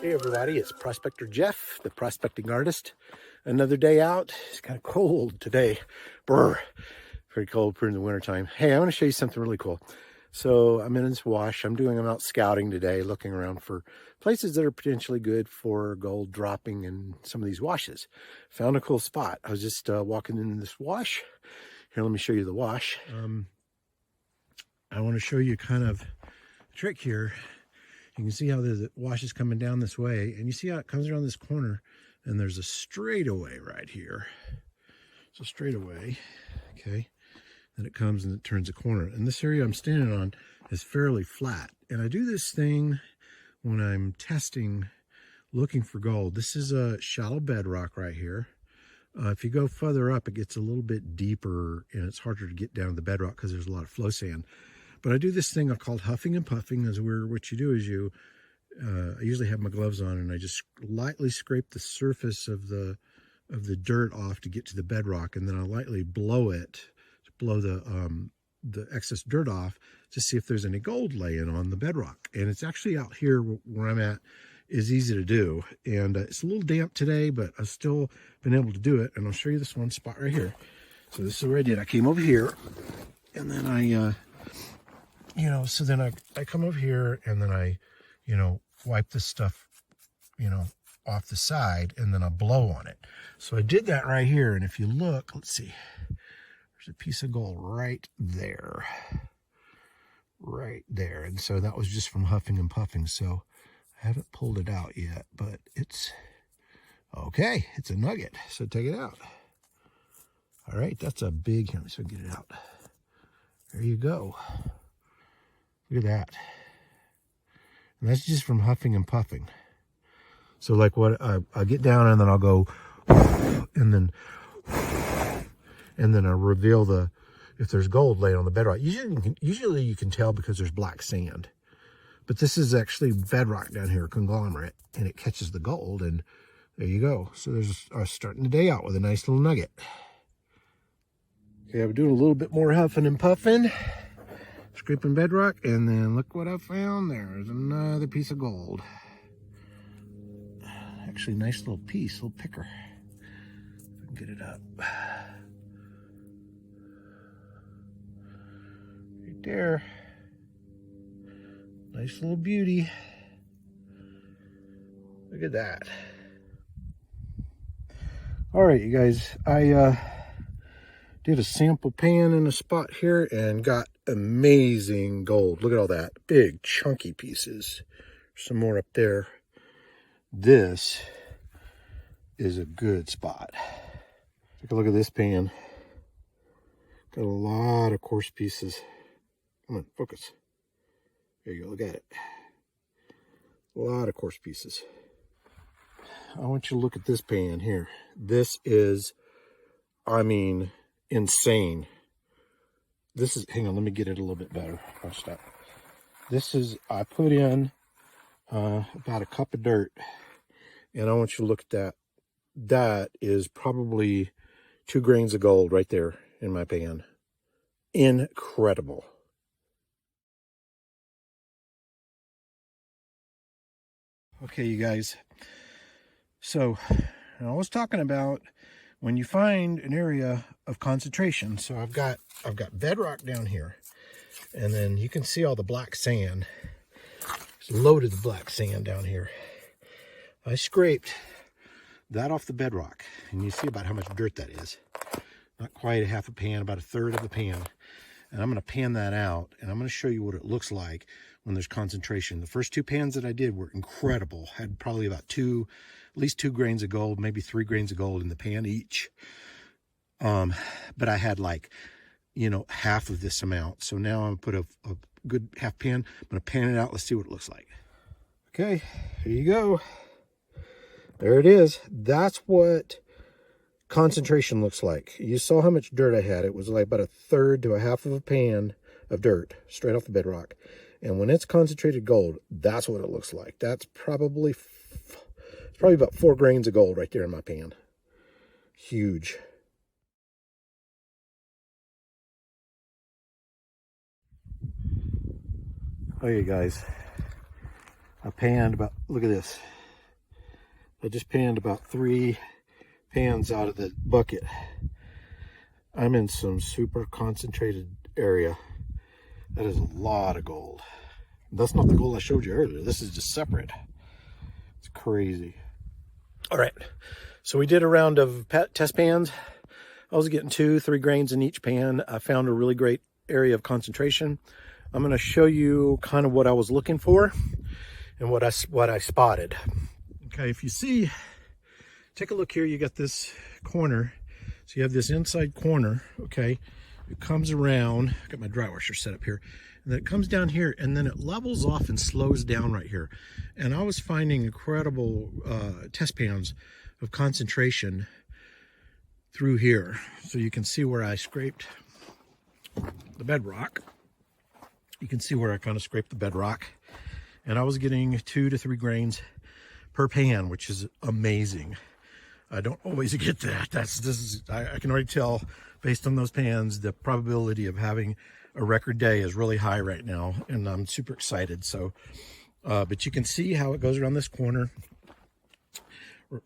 Hey everybody, it's Prospector Jeff, the prospecting artist. Another day out. It's kind of cold today. Brr. Very cold in the wintertime. Hey, I want to show you something really cool. So I'm in this wash. I'm out scouting today, looking around for places that are potentially good for gold dropping in some of these washes. Found a cool spot. I was just walking in this wash. Here, let me show you the wash. I want to show you kind of a trick here. You can see how the wash is coming down this way, and you see how it comes around this corner, and there's a straightaway right here. It's a straightaway, okay? Then it comes and it turns a corner. And this area I'm standing on is fairly flat. And I do this thing when I'm testing, looking for gold. This is a shallow bedrock right here. If you go further up, it gets a little bit deeper, and it's harder to get down to the bedrock because there's a lot of flow sand. But I do this thing called huffing and puffing, what you do is I usually have my gloves on, and I just lightly scrape the surface of the dirt off to get to the bedrock, and then I lightly blow it to blow the excess dirt off to see if there's any gold laying on the bedrock. And it's actually out here where I'm at is easy to do, and it's a little damp today, but I've still been able to do it. And I'll show you this one spot right here. So this is what I did. I came over here, and then I so then I come over here, and then I, wipe this stuff, off the side, and then I blow on it. So I did that right here. And if you look, let's see, there's a piece of gold right there. Right there. And so that was just from huffing and puffing. So I haven't pulled it out yet, but it's okay. It's a nugget. So take it out. All right. That's a big, let me see if I can get it out. There you go. Look at that. And that's just from huffing and puffing. So like what I get down, and then I'll go, and then I reveal if there's gold laying on the bedrock. Usually you can tell because there's black sand. But this is actually bedrock down here, conglomerate, and it catches the gold, and there you go. So there's starting the day out with a nice little nugget. Okay, I'm doing a little bit more huffing and puffing. Scraping bedrock, and then look what I found. There's another piece of gold. Actually, nice little piece, little picker. If I can get it up. Right there. Nice little beauty. Look at that. All right, you guys, I did a sample pan in a spot here and got amazing gold. Look at all that. Big, chunky pieces. Some more up there. This is a good spot. Take a look at this pan. Got a lot of coarse pieces. Come on, focus. There you go, look at it. A lot of coarse pieces. I want you to look at this pan here. This is, insane. This is, hang on, let me get it a little bit better. I'll stop. This is, I put in about a cup of dirt, and I want you to look at that. That is probably 2 grains of gold right there in my pan. Incredible. Okay, you guys. So I was talking about when you find an area of concentration. So I've got bedrock down here, and then you can see all the black sand. It's loaded with black sand down here. I scraped that off the bedrock, and you see about how much dirt that is. Not quite a half a pan, about a third of a pan. And I'm going to pan that out, and I'm going to show you what it looks like when there's concentration. The first 2 pans that I did were incredible. Had probably about at least 2 grains of gold, maybe 3 grains of gold in the pan each. But I had half of this amount. So now I'm going to put a good half pan. I'm going to pan it out. Let's see what it looks like. Okay, here you go. There it is. That's what concentration looks like. You saw how much dirt I had. It was like about a third to a half of a pan of dirt straight off the bedrock. And when it's concentrated gold, that's what it looks like. That's probably about 4 grains of gold right there in my pan. Huge. Okay, guys. I panned about, look at this. I just panned about 3 pans out of the bucket. I'm in some super concentrated area. That is a lot of gold. That's not the gold I showed you earlier. This is just separate. It's crazy. All right, so we did a round of test pans. I was getting 2-3 grains in each pan. I found a really great area of concentration. I'm going to show you kind of what I was looking for and what I spotted. Okay, if you see, take a look here. You got this corner. So you have this inside corner, okay? It comes around. I got my dry washer set up here. And then it comes down here, and then it levels off and slows down right here. And I was finding incredible test pans of concentration through here. So you can see where I scraped the bedrock. You can see where I kind of scraped the bedrock. And I was getting 2 to 3 grains per pan, which is amazing. I don't always get that. I can already tell based on those pans, the probability of having a record day is really high right now, and I'm super excited. So, but you can see how it goes around this corner.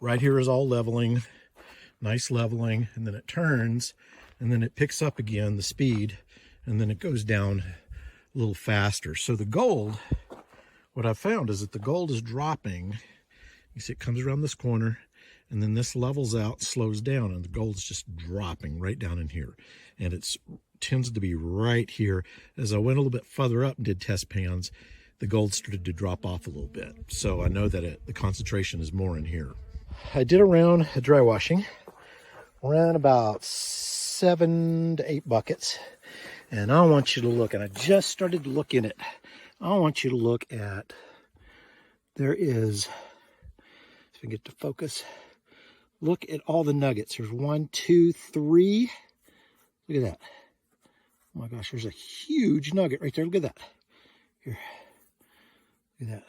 Right here is all leveling, nice leveling, and then it turns, and then it picks up again the speed, and then it goes down a little faster. So the gold, what I found is that the gold is dropping. You see it comes around this corner, and then this levels out, slows down, and the gold's just dropping right down in here. And it tends to be right here. As I went a little bit further up and did test pans, the gold started to drop off a little bit. So I know that the concentration is more in here. I did a round of dry washing, ran about 7 to 8 buckets. And I want you to look, and I just started to look in it. I want you to look at, there is, if I get to focus, look at all the nuggets. There's 1, 2, 3. Look at that. Oh my gosh, there's a huge nugget right there. Look at that. Here. Look at that.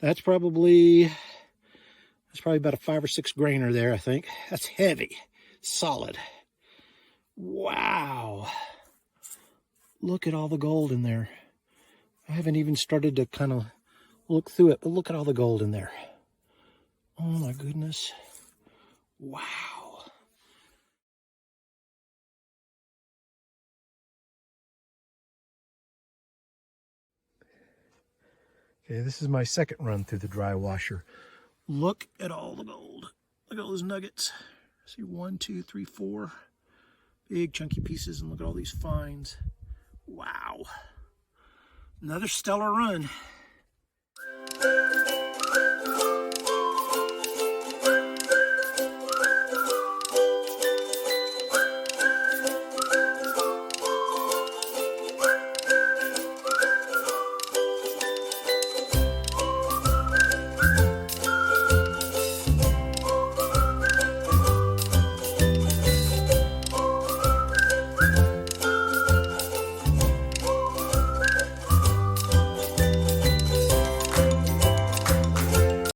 That's probably about a 5 or 6 grainer there, I think. That's heavy. Solid. Wow. Look at all the gold in there. I haven't even started to kind of look through it, but look at all the gold in there. Oh my goodness. Wow. Okay, this is my second run through the dry washer. Look at all the gold. Look at all those nuggets. See 1, 2, 3, 4 big chunky pieces, and look at all these fines. Wow. Another stellar run.